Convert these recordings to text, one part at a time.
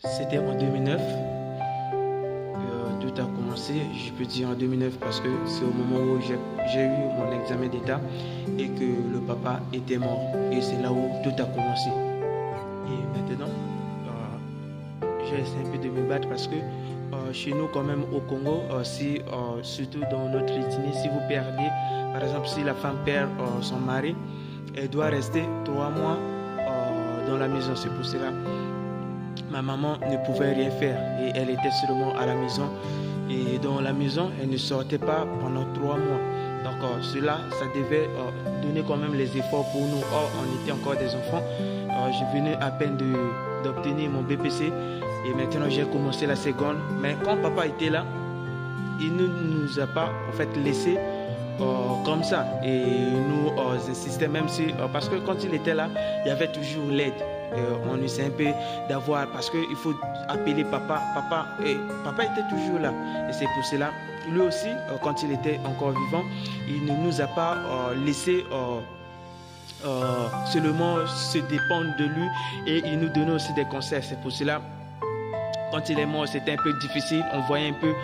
C'était en 2009. Tout a commencé, je peux dire en 2009 parce que c'est au moment où j'ai eu mon examen d'état et que le papa était mort. Et c'est là où tout a commencé. Et maintenant, j'essaie un peu de me battre parce que chez nous quand même au Congo, surtout dans notre ethnie, si vous perdez, par exemple si la femme perd son mari, elle doit rester 3 mois dans la maison. C'est pour cela ma maman ne pouvait rien faire et elle était seulement à la maison. Et dans la maison, elle ne sortait pas pendant 3 mois. Donc cela, ça devait donner quand même les efforts pour nous. Or, on était encore des enfants. Je venais à peine d'obtenir mon BPC et maintenant j'ai commencé la seconde. Mais quand papa était là, il ne nous a pas en fait laissé comme ça. Et nous insistait même si, parce que quand il était là, il y avait toujours l'aide. On essaie un peu d'avoir, parce qu'il faut appeler papa. Papa était toujours là. Et c'est pour cela, lui aussi, quand il était encore vivant, il ne nous a pas laissé seulement se dépendre de lui et il nous donnait aussi des conseils. C'est pour cela, quand il est mort, c'était un peu difficile. On voyait un peu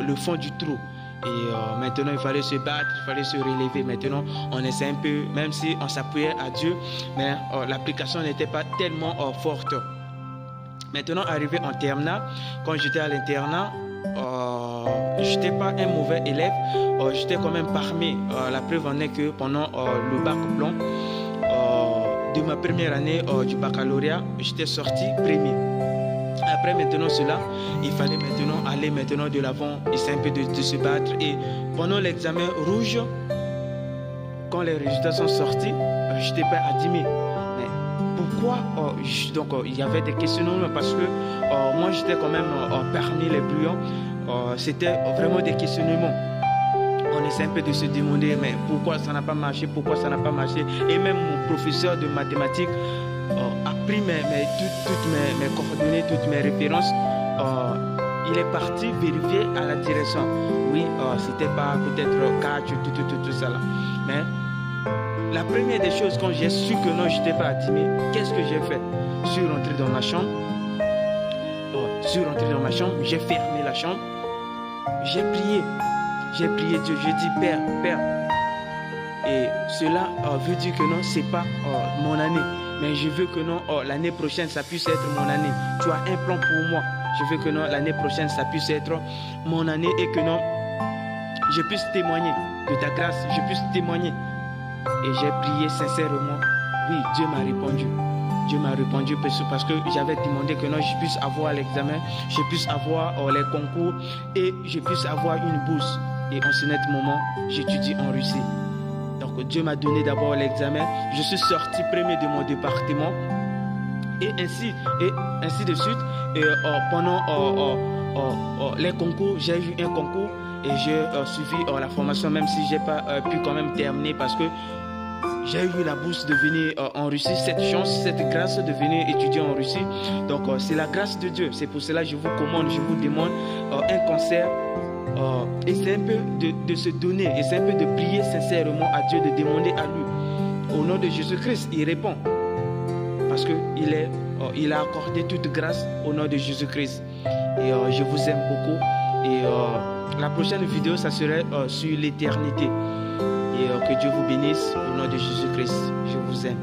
le fond du trou. Et maintenant, il fallait se battre, il fallait se relever. Maintenant, on essaie un peu, même si on s'appuyait à Dieu, mais l'application n'était pas tellement forte. Maintenant, arrivé en terminale, quand j'étais à l'internat, je n'étais pas un mauvais élève, j'étais quand même parmi. La preuve en est que pendant le bac blanc de ma première année du baccalauréat, j'étais sorti premier. Après maintenant cela, il fallait maintenant aller de l'avant, essayer un peu de se battre. Et pendant l'examen rouge, quand les résultats sont sortis, j'étais pas admis. Mais pourquoi donc il y avait des questionnements parce que moi j'étais quand même parmi les brillants. C'était vraiment des questionnements. On essaie un peu de se demander mais pourquoi ça n'a pas marché, Et même mon professeur de mathématiques a pris toutes mes coordonnées, toutes mes références. Il est parti vérifier à la direction. Oui, c'était pas peut-être 4, tout ça là. Mais la première des choses, quand j'ai su que non, je n'étais pas admis, qu'est-ce que j'ai fait? Je suis rentré dans ma chambre. J'ai fermé la chambre. J'ai prié Dieu. J'ai dit, Père. Et cela veut dire que non, c'est pas mon année. Mais je veux que non, l'année prochaine, ça puisse être mon année. Tu as un plan pour moi. Je veux que non, l'année prochaine, ça puisse être mon année et que non, je puisse témoigner de ta grâce. Je puisse témoigner. Et j'ai prié sincèrement. Oui, Dieu m'a répondu. Parce que j'avais demandé que non, je puisse avoir l'examen, je puisse avoir les concours et je puisse avoir une bourse. Et en ce net moment, j'étudie en Russie. Donc Dieu m'a donné d'abord l'examen. Je suis sorti premier de mon département. Et ainsi de suite. Et pendant les concours, j'ai eu un concours. Et j'ai suivi la formation, même si je n'ai pas pu quand même terminer parce que j'ai eu la bourse de venir en Russie, cette chance, cette grâce de venir étudier en Russie. Donc c'est la grâce de Dieu. C'est pour cela que je vous demande un concert. Essayez un peu de se donner, essayez un peu de prier sincèrement à Dieu, de demander à lui. Au nom de Jésus-Christ, il répond. Parce qu'il a accordé toute grâce au nom de Jésus-Christ. Et je vous aime beaucoup. Et la prochaine vidéo, ça serait sur l'éternité. Et que Dieu vous bénisse au nom de Jésus-Christ. Je vous aime.